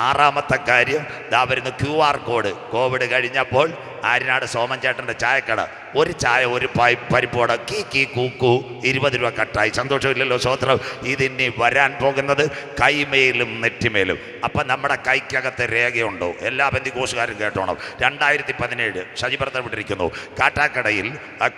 ആറാമത്തെ കാര്യം ദാ വരുന്ന QR കോഡ്. കോവിഡ് കഴിഞ്ഞപ്പോൾ ആര്യനാട് സോമൻ ചേട്ടൻ്റെ ചായക്കട, ഒരു ചായ ഒരു പരിപ്പോട കീ കൂക്കു 20 രൂപ കട്ടായി. സന്തോഷമില്ലല്ലോ സ്വോത്രം. ഇതിനി വരാൻ പോകുന്നത് കൈമേലും നെറ്റിമേലും. അപ്പം നമ്മുടെ കൈക്കകത്ത് രേഖയുണ്ടോ? എല്ലാ ബന്ധിക്കോസുകാരും കേട്ടോണം. 2017 ശശിഭരതൻ വിട്ടിരിക്കുന്നു കാട്ടാക്കടയിൽ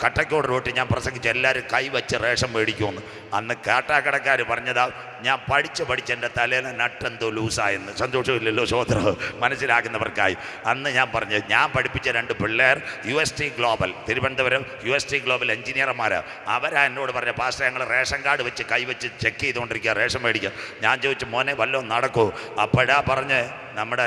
കട്ടക്കോട് റൂട്ടിൽ ഞാൻ പ്രസംഗിച്ച് എല്ലാവരും കൈവച്ച് റേഷൻ മേടിക്കുമെന്ന്. അന്ന് കാട്ടാക്കടക്കാർ പറഞ്ഞതാ ഞാൻ പഠിച്ച് എൻ്റെ തലേനെ നട്ടെന്തോ ലൂസായെന്ന്. സന്തോഷമില്ലല്ലോ സ്വോത്രം. മനസ്സിലാക്കുന്നവർക്കായി അന്ന് ഞാൻ പറഞ്ഞു, ഞാൻ പഠിപ്പിച്ച 2 പിള്ളേർ UST global Thiruvananthapuram UST global എഞ്ചിനീയർമാർ, അവരാ എന്നോട് പറഞ്ഞ പാസ്റ്റർ ഞങ്ങൾ റേഷൻ കാർഡ് വെച്ച് കൈവച്ച് ചെക്ക് ചെയ്തുകൊണ്ടിരിക്കുക, റേഷൻ മേടിക്കുക. ഞാൻ ചോദിച്ചു മോനെ വല്ലതും നടക്കുമോ? അപ്പോഴാ പറഞ്ഞ് നമ്മുടെ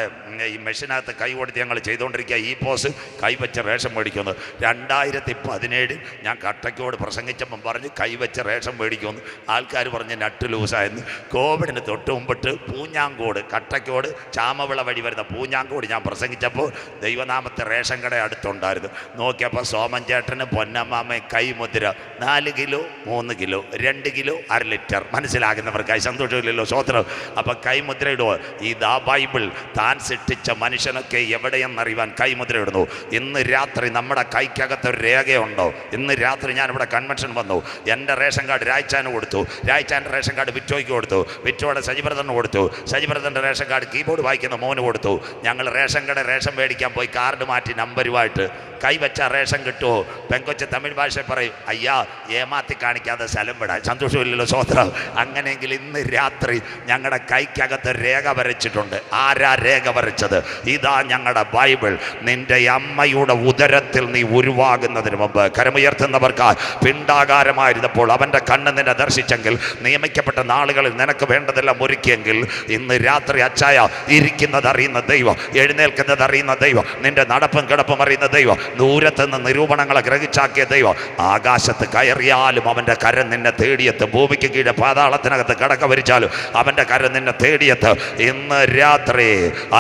ഈ മെഷീനകത്ത് കൈ കൊടുത്ത് ഞങ്ങൾ ചെയ്തുകൊണ്ടിരിക്കുക, ഈ പോസ് കൈവച്ച് റേഷൻ മേടിക്കുമെന്ന്. 2017 ഞാൻ കട്ടക്കോട് പ്രസംഗിച്ചപ്പം പറഞ്ഞ് കൈവച്ച് റേഷൻ മേടിക്കുമെന്ന്. ആൾക്കാർ പറഞ്ഞ് നട്ട് ലൂസായെന്ന്. കോവിഡിന് തൊട്ട് മുമ്പിട്ട് പൂഞ്ഞാങ്കോട് കട്ടക്കോട് ചാമവിള വഴി വരുന്ന പൂഞ്ഞാങ്കോട് ഞാൻ പ്രസംഗിച്ചപ്പോൾ ദൈവനാമത്തെ റേഷൻ കട അടുത്തുണ്ടായിരുന്നു. നോക്കിയപ്പോൾ സോമൻ ചേട്ടന് പൊന്നമ്മാമ്മ കൈമുദ്ര 4 കിലോ 3 കിലോ 2 കിലോ 1/2 ലിറ്റർ. മനസ്സിലാകുന്നവർക്കായി സന്തോഷമില്ലല്ലോ സ്വോത്രം. അപ്പം കൈമുദ്ര ഇടുവോ? ഇതാ ബൈബിൾ. താൻ സൃഷ്ടിച്ച മനുഷ്യനൊക്കെ എവിടെയെന്നറിയുവാൻ കൈമുദ്ര ഇടുന്നു. ഇന്ന് രാത്രി നമ്മുടെ കൈക്കകത്ത് ഒരു രേഖയുണ്ടോ? ഇന്ന് രാത്രി ഞാനിവിടെ കൺവെൻഷൻ വന്നു, എൻ്റെ റേഷൻ കാർഡ് രായ്ച്ചാന് കൊടുത്തു, രായ്ച്ചാൻ്റെ റേഷൻ കാർഡ് വിറ്റോയ്ക്ക് കൊടുത്തു, വിറ്റോടെ സജിബ്രദറിന് കൊടുത്തു, സജിബ്രദറിൻ്റെ റേഷൻ കാർഡ് കീബോർഡ് വായിക്കുന്ന മോന് കൊടുത്തു. ഞങ്ങൾ റേഷൻ കട റേഷൻ മേടിക്കാൻ പോയി കാർഡ് മാറ്റി നമ്പരുമായിട്ട് കൈവച്ച റേഷൻ കിട്ടുമോ? പെങ്കൊച്ച് തമിഴ് ഭാഷ പറയും, അയ്യാ ഏമാത്തി കാണിക്കാതെ സ്ഥലം വിടാൻ. സന്തോഷമില്ലല്ലോ സ്വോത്രം. അങ്ങനെയെങ്കിൽ ഇന്ന് രാത്രി ഞങ്ങളുടെ കൈക്കകത്ത് രേഖ വരച്ചിട്ടുണ്ട്. ആരാ രേഖ വരച്ചത്? ഇതാ ഞങ്ങളുടെ ബൈബിൾ. നിന്റെ അമ്മയുടെ ഉദരത്തിൽ നീ ഉരുവാകുന്നതിന് മുമ്പ് കരമുയർത്തുന്നവർക്ക് പിണ്ടാകാരമായിരുന്നപ്പോൾ അവൻ്റെ കണ്ണ് നിന്നെ ദർശിച്ചെങ്കിൽ, നിയമിക്കപ്പെട്ട നാളുകളിൽ നിനക്ക് വേണ്ടതെല്ലാം ഒരുക്കിയെങ്കിൽ, ഇന്ന് രാത്രി അച്ചായ ഇരിക്കുന്നത് അറിയുന്ന ദൈവം, എഴുന്നേൽക്കുന്നത് അറിയുന്ന ദൈവം, നിന്റെ നടപ്പും കിടപ്പും അറിയുന്ന ദൈവം, ദൂരത്തുനിന്ന് നിരൂപണങ്ങളെ ഗ്രഹിച്ചാക്കിയ ദൈവം, ആകാശത്ത് കയറിയാലും അവൻ്റെ കരം നിന്നെ തേടിയെത്തും. ഭൂമിക്ക് കീഴെ പാതാളത്തിനകത്ത് കടക്ക വരിച്ചാലും അവൻ്റെ കരം നിന്നെ തേടിയെത്ത്. ഇന്ന് രാത്രി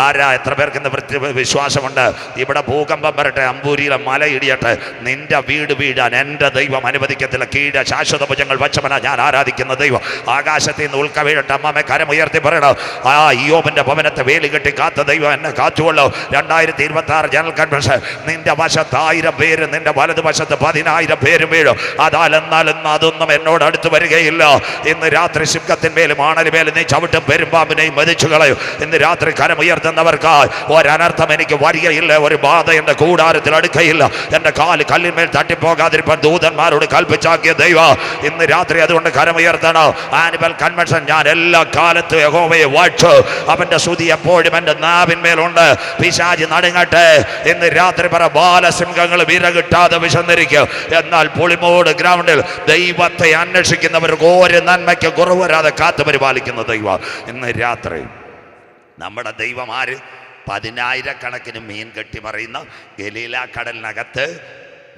ആരാ എത്ര പേർക്ക് ഇന്ന് വിശ്വാസമുണ്ട്? ഇവിടെ ഭൂകമ്പം വരട്ടെ, അമ്പൂരിയിലെ മല ഇടിയട്ടെ, നിന്റെ വീട് വീഴാൻ എൻ്റെ ദൈവം അനുവദിക്കത്തില്ല. കീഴെ ശാശ്വത ഭുജങ്ങൾ വച്ചവനാ ഞാൻ ആരാധിക്കുന്ന ദൈവം. ആകാശത്തിൽ നിന്ന് ഉൾക്ക വീഴട്ടെ. അമ്മമ്മെ കരമുയർത്തി പറയണം, ആ ഇയ്യോബിന്റെ ഭവനത്തെ വേലി കെട്ടി കാത്ത ദൈവം എന്നെ കാത്തുകൊള്ളു. 2026 ജനറൽ കൺവെൻഷൻ നിന്റെ വശത്ത് 1000 പേര്, നിന്റെ വലതുവശത്ത് 10,000 പേരും വീഴും. എന്നാൽ അതൊന്നും എന്നോട് അടുത്ത് വരികയില്ല. ഇന്ന് രാത്രി സിംഹത്തിന്മേലും ആണലിമേലും നീ ചവിട്ടും പെരുമ്പാമ്പിനെയും മതിച്ചു കളയും. ഇന്ന് രാത്രി കരമുയർത്തുന്നവർക്ക് ഒരനർത്ഥം എനിക്ക് വരികയില്ല, ഒരു ബാധ എൻ്റെ കൂടാരത്തിൽ അടുക്കയില്ല. എൻ്റെ കാല് കല്ലിന്മേൽ തട്ടിപ്പോകാതിരിക്കാൻ ദൂതന്മാരോട് കൽപ്പിച്ചാക്കിയ ദൈവം ഇന്ന് രാത്രി അതുകൊണ്ട് കരമുയർത്തണം. ആനുവൽ കൺവെൻഷൻ ഞാൻ എല്ലാ കാലത്തും യഹോവയെ വാഴ്ച, അവൻ്റെ സ്തുതി എപ്പോഴും എൻ്റെ നാവിന്മേലുണ്ട്. പിശാചി നടുങ്ങട്ടെ. ഇന്ന് രാത്രി പറ, ബാലസിംഹങ്ങൾ വിറകിട്ടാതെ വിശന്നിരിക്കും, എന്നാൽ പുളിമോട് ഗ്രൗണ്ടിൽ ദൈവത്തെ അന്വേഷിക്കുന്നവർക്ക് ഒരു നന്മയ്ക്ക് കുറവ് വരാതെ കാത്തു പരിപാലിക്കുന്ന ദൈവം. ഇന്ന് രാത്രി നമ്മുടെ ദൈവം ആര്? 10,000 മീൻ കെട്ടി മറിയുന്ന ഗലീല കടലിനകത്ത്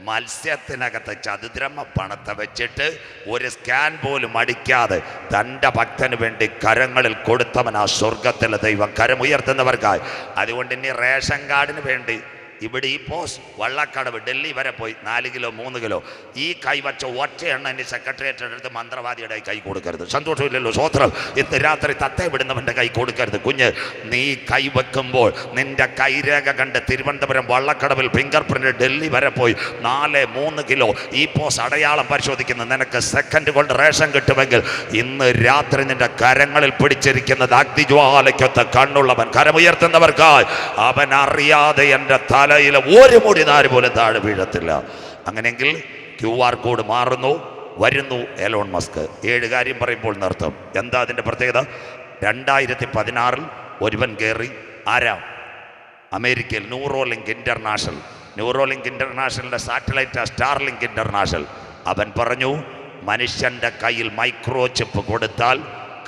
മത്സ്യത്തിനകത്ത് ചതുദ്രമ പണത്തെ വെച്ചിട്ട് ഒരു സ്കാൻ പോലും അടിക്കാതെ തൻ്റെ ഭക്തന് വേണ്ടി കരങ്ങളിൽ കൊടുത്തവൻ ആ സ്വർഗത്തിലെ ദൈവം. കരമുയർത്തുന്നവർക്കായി. അതുകൊണ്ട് ഇനി റേഷൻ കാർഡിന് വേണ്ടി ഇവിടെ ഈ പോസ് വള്ളക്കടവ് ഡൽഹി വരെ പോയി 4 കിലോ 3 കിലോ ഈ കൈവച്ച ഒറ്റ എണ്ണ ഇനി സെക്രട്ടേറിയറ്റ് എടുത്ത് മന്ത്രവാദിയുടെ കൈ കൊടുക്കരുത്. സന്തോഷമില്ലല്ലോ സ്വോത്രം. ഇന്ന് രാത്രി തത്തേ വിടുന്നവൻ്റെ കൈ കൊടുക്കരുത്. കുഞ്ഞ്, നീ കൈവെക്കുമ്പോൾ നിന്റെ കൈരേഖ കണ്ട് തിരുവനന്തപുരം വള്ളക്കടവിൽ ഫിംഗർ പ്രിന്റ് ഡൽഹി വരെ പോയി 4-3 കിലോ ഈ പോസ് അടയാളം പരിശോധിക്കുന്ന നിനക്ക് സെക്കൻഡ് കൊണ്ട് റേഷൻ കിട്ടുമെങ്കിൽ, ഇന്ന് രാത്രി നിന്റെ കരങ്ങളിൽ പിടിച്ചിരിക്കുന്നത് അഗ്നിജ്വാലയ്ക്കൊത്ത കണ്ണുള്ളവൻ. കരമുയർത്തുന്നവർക്കായി അവൻ അറിയാതെ എൻ്റെ തലയിലെ ഒരു മുടി നാര് പോലും താഴെ വീഴത്തില്ല. അങ്ങനെയെങ്കിൽ QR കോഡ് മാറുന്നു, വരുന്നു എലോൺ മസ്ക്. 7 കാര്യം പറയുമ്പോൾ നിർത്തും. എന്താ അതിൻ്റെ പ്രത്യേകത? 2016 ഒരുവൻ കയറി. ആരാ? അമേരിക്കയിൽ ന്യൂറോലിങ്ക് ഇന്റർനാഷണൽ. ന്യൂറോലിങ്ക് ഇന്റർനാഷണലിൻ്റെ സാറ്റലൈറ്റ് സ്റ്റാർലിങ്ക് ഇന്റർനാഷണൽ. അവൻ പറഞ്ഞു, മനുഷ്യൻ്റെ കയ്യിൽ മൈക്രോ ചിപ്പ് കൊടുത്താൽ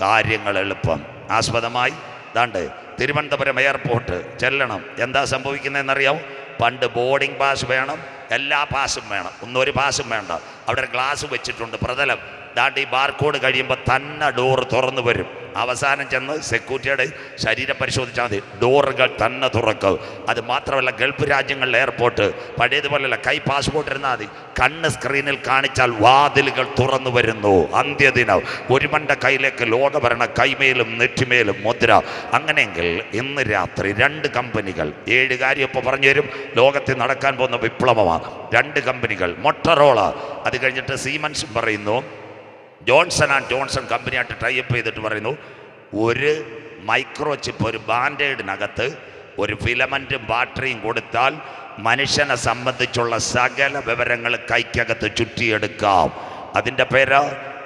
കാര്യങ്ങൾ എളുപ്പം. ആസ്പദമായി ദാണ്ട് തിരുവനന്തപുരം എയർപോർട്ട് ചെല്ലണം. എന്താ സംഭവിക്കുന്നതെന്നറിയാമോ? പണ്ട് ബോർഡിംഗ് പാസ് വേണം, എല്ലാ പാസും വേണം, ഒന്നൊരു പാസും വേണ്ട. അവിടെ ഗ്ലാസ് വെച്ചിട്ടുണ്ട്, പ്രതലം. ദാണ്ട് ഈ ബാർകോഡ് കഴിയുമ്പോൾ തന്നെ ഡോർ തുറന്നു വരും. അവസാനം ചെന്ന് സെക്യൂരിറ്റിയുടെ ശരീരം പരിശോധിച്ചാൽ മതി, ഡോറുകൾ തന്നെ തുറക്കും. അത് മാത്രമല്ല ഗൾഫ് രാജ്യങ്ങളിലെ എയർപോർട്ട് പഴയതുപോലെയല്ല, കൈ പാസ്പോർട്ട് ഇരുന്നാൽ മതി, കണ്ണ് സ്ക്രീനിൽ കാണിച്ചാൽ വാതിലുകൾ തുറന്നു വരുന്നു. അന്ത്യദിനം ഒരുവന്റെ കയ്യിലേക്ക് ലോകഭരണ കൈമേലും നെറ്റിമേലും മുദ്ര. അങ്ങനെയെങ്കിൽ ഇന്ന് രാത്രി 2 കമ്പനികൾ, 7 കാര്യം ഇപ്പോൾ പറഞ്ഞു തരും, ലോകത്തിൽ നടക്കാൻ പോകുന്ന വിപ്ലവമാണ്. 2 കമ്പനികൾ, മൊട്ടറോള, അത് കഴിഞ്ഞിട്ട് സീമൻസും പറയുന്നു, ജോൺസൺ ആൻഡ് ജോൺസൺ കമ്പനിയായിട്ട് ടൈപ്പ് ചെയ്തിട്ട് പറയുന്നു, ഒരു മൈക്രോ ചിപ്പ്, ഒരു ബാൻഡേഡിനകത്ത് ഒരു ഫിലമെൻറ്റും ബാറ്ററിയും കൊടുത്താൽ മനുഷ്യനെ സംബന്ധിച്ചുള്ള സകല വിവരങ്ങൾ കൈക്കകത്ത് ചുറ്റിയെടുക്കാം. അതിൻ്റെ പേര്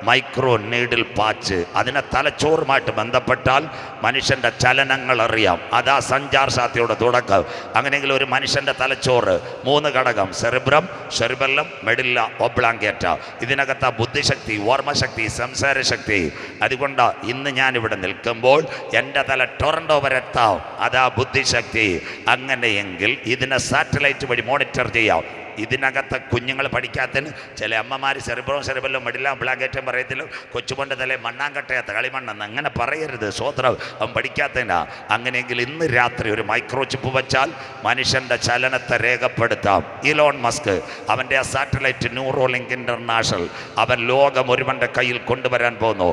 മൈക്രോ നീഡിൽ പാച്ച്. അതിനെ തലച്ചോറുമായിട്ട് ബന്ധപ്പെട്ടാൽ മനുഷ്യൻ്റെ ചലനങ്ങൾ അറിയാം. അതാ സഞ്ചാർ സാധ്യതയുടെ തുടക്കം. അങ്ങനെയെങ്കിൽ ഒരു മനുഷ്യൻ്റെ തലച്ചോറ് 3 ഘടകം, സെറിബ്രം, സെറിബെല്ലം, മെഡില്ല, ഒബ്ലാങ്കേറ്റ. ഇതിനകത്ത് ബുദ്ധിശക്തി, ഓർമ്മശക്തി, സംസാരശക്തി. അതുകൊണ്ട് ഇന്ന് ഞാനിവിടെ നിൽക്കുമ്പോൾ എൻ്റെ തല ടൊറൻഡോ വരെ എത്താം, അതാ ബുദ്ധിശക്തി. അങ്ങനെയെങ്കിൽ ഇതിനെ സാറ്റലൈറ്റ് വഴി മോണിറ്റർ ചെയ്യാം. ഇതിനകത്ത് കുഞ്ഞുങ്ങൾ പഠിക്കാത്തതിന് ചില അമ്മമാർ സെറിബെല്ലം, മെഡില്ല, ബ്ലാങ്കേറ്റം പറയത്തില്ല, കൊച്ചുമോൻ്റെ തലേ മണ്ണാങ്കട്ടയത്ത് കളിമണ്ണെന്ന് അങ്ങനെ പറയരുത്. സ്വോത്രം, അവൻ പഠിക്കാത്തതിനാ. അങ്ങനെയെങ്കിൽ ഇന്ന് രാത്രി ഒരു മൈക്രോ ചിപ്പ് വെച്ചാൽ മനുഷ്യൻ്റെ ചലനത്തെ രേഖപ്പെടുത്താം. ഇലോൺ മസ്ക് അവൻ്റെ ആ സാറ്റലൈറ്റ് ന്യൂറോലിങ്ക് ഇൻ്റർനാഷണൽ അവൻ ലോകം ഒരുവൻ്റെ കയ്യിൽ കൊണ്ടുവരാൻ പോകുന്നു.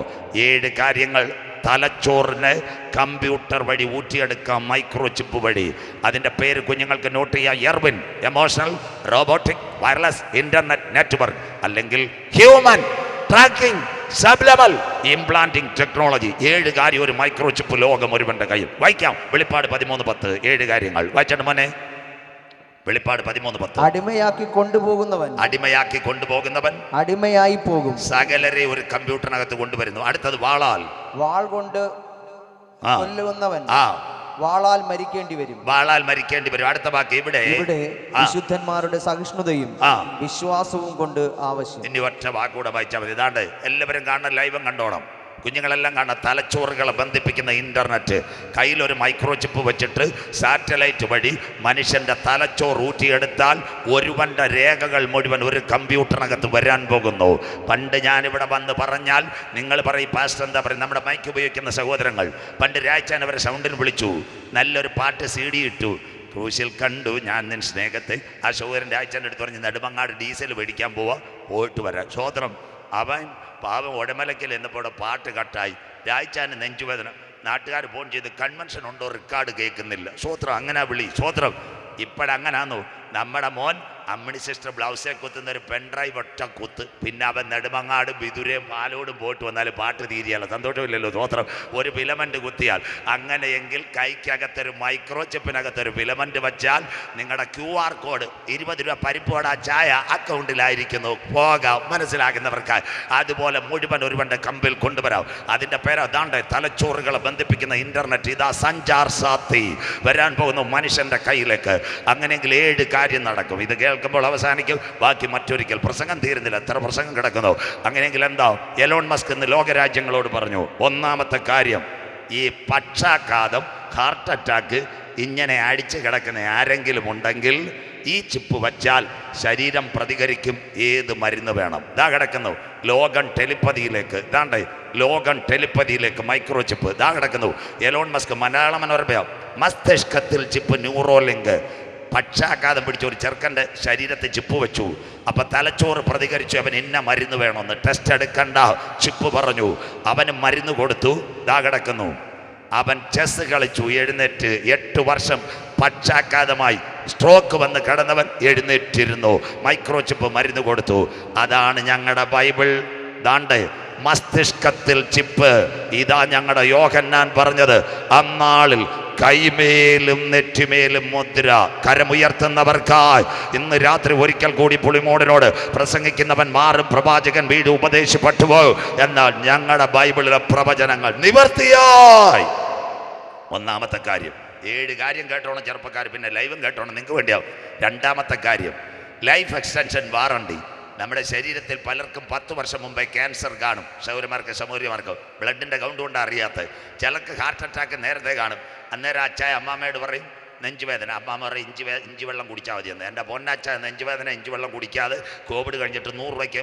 7 കാര്യങ്ങൾ തലച്ചോറിന് കമ്പ്യൂട്ടർ വഴി ഊറ്റിയെടുക്കാം, മൈക്രോ ചിപ്പ് വഴി. അതിൻ്റെ പേര് കുഞ്ഞുങ്ങൾക്ക് നോട്ട് ചെയ്യാം: Erwin, emotional robotic wireless internet network, അല്ലെങ്കിൽ ഹ്യൂമൻ ട്രാക്കിംഗ് സബ്ലെവൽ ഇംപ്ലാന്റിംഗ് ടെക്നോളജി. 7 കാര്യം ഒരു മൈക്രോ ചിപ്പ് ലോകം ഒരുവൻ്റെ കയ്യിൽ. വായിക്കാം, വെളിപ്പാട് 13:10. 7 കാര്യങ്ങൾ വായിച്ചിട്ട് മോനെ. വെളിപ്പാട് 13:10. അടിമയാക്കി കൊണ്ടുപോകുന്നവൻ അടിമയായി പോകും, സകലരെ ഒരു കമ്പ്യൂട്ടറിനകത്ത് കൊണ്ടുവരുന്നു. അടുത്തത് വാളാൽ, വാൾ കൊണ്ട് കൊല്ലുന്നവൻ വാളാൽ മരിക്കേണ്ടി വരും. അടുത്ത വാക്ക് ഇവിടെ വിശുദ്ധന്മാരുടെ സഹിഷ്ണുതയും വിശ്വാസവും കൊണ്ട് ആവശ്യം. ഇനി ഒറ്റ വാക്കുകൂടെ വായിച്ചാൽ മതി. ഇതാണ്ട് എല്ലാവരും കാണണം, ലൈവും കണ്ടോണം, കുഞ്ഞുങ്ങളെല്ലാം കാണാം. തലച്ചോറുകളെ ബന്ധിപ്പിക്കുന്ന ഇൻ്റർനെറ്റ്. കയ്യിലൊരു മൈക്രോ ചിപ്പ് വെച്ചിട്ട് സാറ്റലൈറ്റ് വഴി മനുഷ്യൻ്റെ തലച്ചോറ് ഊറ്റിയെടുത്താൽ ഒരുവൻ്റെ രേഖകൾ മുഴുവൻ ഒരു കമ്പ്യൂട്ടറിനകത്ത് വരാൻ പോകുന്നു. പണ്ട് ഞാനിവിടെ വന്ന് പറഞ്ഞാൽ നിങ്ങൾ പറയും, പാസ്റ്റർ എന്താ പറയും? നമ്മുടെ മൈക്ക് ഉപയോഗിക്കുന്ന സഹോദരങ്ങൾ പണ്ട് രാഴ്ചാൻ അവരെ സൗണ്ടിൽ വിളിച്ചു, നല്ലൊരു പാട്ട് CD ഇട്ടു, ക്രൂശിൽ കണ്ടു ഞാൻ നിൻ സ്നേഹത്തെ. ആ സഹോദരൻ്റെ രാഴ്ചൻ്റെ അടുത്ത് പറഞ്ഞ് നെടുമങ്ങാട് ഡീസൽ മേടിക്കാൻ പോയിട്ട് വരാം. സ്വോത്രം. അവൻ പാവം ഒടമലക്കൽ എന്നപ്പോൾ പാട്ട് കട്ടായി, രായ്ച്ചാന് നെഞ്ചുവേദന. നാട്ടുകാർ ഫോൺ ചെയ്ത് കൺവെൻഷൻ ഉണ്ടോ, റെക്കോർഡ് കേൾക്കുന്നില്ല. സ്വോത്രം. അങ്ങനെ വിളി. സ്വോത്രം. ഇപ്പോഴങ്ങനാന്നു. നമ്മുടെ മോൻ അമ്മിണി സിസ്റ്റർ ബ്ലൗസെ കുത്തുന്ന ഒരു പെൻഡ്രൈവ് ഒറ്റ കുത്ത്, പിന്നെ അവൻ നെടുമങ്ങാടും വിതുരയും പാലോടും പോയിട്ട് വന്നാലും പാട്ട് തീരിയല്ല. സന്തോഷമില്ലല്ലോ. സ്വോത്രം. ഒരു ഫിലമെൻ്റ് കുത്തിയാൽ. അങ്ങനെയെങ്കിൽ കൈക്കകത്തൊരു മൈക്രോ ചിപ്പിനകത്തൊരു ഫിലമെൻ്റ് വെച്ചാൽ നിങ്ങളുടെ QR കോഡ് 20 രൂപ പരിപ്പോട ചായ അക്കൗണ്ടിലായിരിക്കുന്നു. പോകാം, മനസ്സിലാകുന്നവർക്കായി. അതുപോലെ മുഴുവൻ ഒരുവൻ്റെ കമ്പിൽ കൊണ്ടുവരാം. അതിൻ്റെ പേര് അതാണ്ട് തലച്ചോറുകളെ ബന്ധിപ്പിക്കുന്ന ഇൻ്റർനെറ്റ്. ഇതാ സഞ്ചാർ സാത്തി വരാൻ പോകുന്നു മനുഷ്യൻ്റെ കയ്യിലേക്ക്. അങ്ങനെയെങ്കിൽ 7 കാര്യം നടക്കും. ഇത് കേൾക്കുമ്പോൾ അവസാനിക്കും, ബാക്കി മറ്റൊരിക്കൽ. പ്രസംഗം തീരുന്നില്ല, എത്ര പ്രസംഗം കിടക്കുന്നു. അങ്ങനെയെങ്കിൽ എന്താ എലോൺ മസ്ക് ഇന്ന് ലോകരാജ്യങ്ങളോട് പറഞ്ഞു, ഒന്നാമത്തെ കാര്യം, ഈ പക്ഷാഘാതം, ഹാർട്ട് അറ്റാക്ക് ഇങ്ങനെ അടിച്ചു കിടക്കുന്ന ആരെങ്കിലും ഉണ്ടെങ്കിൽ ഈ ചിപ്പ് വച്ചാൽ ശരീരം പ്രതികരിക്കും. ഏത് മരുന്ന് വേണം? ഇതാ കിടക്കുന്നു ലോകം ടെലിപ്പതിയിലേക്ക്. ഇതാണ്ട് ലോകം ടെലിപ്പതിയിലേക്ക് മൈക്രോ ചിപ്പ് ഇതാ കിടക്കുന്നു. Elon Musk Malayala Manorama മസ്തിഷ്കത്തിൽ chip Neuralink. പക്ഷാഘാതം പിടിച്ച ഒരു ചെറുക്കൻ്റെ ശരീരത്തെ ചിപ്പ് വെച്ചു. അപ്പം തലച്ചോറ് പ്രതികരിച്ചു, അവൻ ഇന്ന മരുന്ന് വേണമെന്ന്. ടെസ്റ്റ് എടുക്കണ്ട, ചിപ്പ് പറഞ്ഞു. അവന് മരുന്ന് കൊടുത്തു. ഇതാ കിടക്കുന്നു. അവൻ ചെസ് കളിച്ചു, എഴുന്നേറ്റ്. 8 വർഷം പക്ഷാഘാതമായി സ്ട്രോക്ക് വന്ന് കിടന്നവൻ എഴുന്നേറ്റിരുന്നു. മൈക്രോ ചിപ്പ് മരുന്ന് കൊടുത്തു. അതാണ് ഞങ്ങളുടെ ബൈബിൾ. ദാണ്ട് മസ്തിഷ്കത്തിൽ ചിപ്പ്. ഇതാ ഞങ്ങളുടെ യോഹന്നാൻ പറഞ്ഞത്. അന്നാളിൽ കൈമേലും നെറ്റിമേലും മുദ്ര. കരമുയർത്തുന്നവർക്കായി ഇന്ന് രാത്രി ഒരിക്കൽ കൂടി പുളിമോടിനോട് പ്രസംഗിക്കുന്നവൻ മാറും, പ്രവാചകൻ വീട് ഉപദേശിപ്പെട്ടുവോ എന്നാൽ ഞങ്ങളുടെ ബൈബിളിലെ പ്രവചനങ്ങൾ നിവർത്തിയായി. ഒന്നാമത്തെ കാര്യം. 7 കാര്യം കേട്ടോണം ചെറുപ്പക്കാർ, പിന്നെ ലൈവും കേട്ടോണം, നിങ്ങൾക്ക് വേണ്ടിയാവും. രണ്ടാമത്തെ കാര്യം, ലൈഫ് എക്സ്റ്റൻഷൻ വാറണ്ടി. നമ്മുടെ ശരീരത്തിൽ പലർക്കും 10 വർഷം മുമ്പേ ക്യാൻസർ കാണും. സൗരമാർക്ക് സമൂര്യമാർക്ക് ബ്ലഡിൻ്റെ കൗണ്ട് കൊണ്ടാണ് അറിയാത്തത്. ചിലർക്ക് ഹാർട്ട് അറ്റാക്ക് നേരത്തെ കാണും. അന്നേരം അച്ചായ അമ്മാമ്മയോട് പറയും, നെഞ്ചുവേദന. അമ്മാമ്മ പറയും ഇഞ്ചി വെള്ളം കുടിച്ചാൽ മതിയെന്ന്. എൻ്റെ പൊന്നച്ച നെഞ്ചുവേദന ഇഞ്ചി വെള്ളം കുടിക്കാതെ കോവിഡ് കഴിഞ്ഞിട്ട് 100 രൂപയ്ക്ക്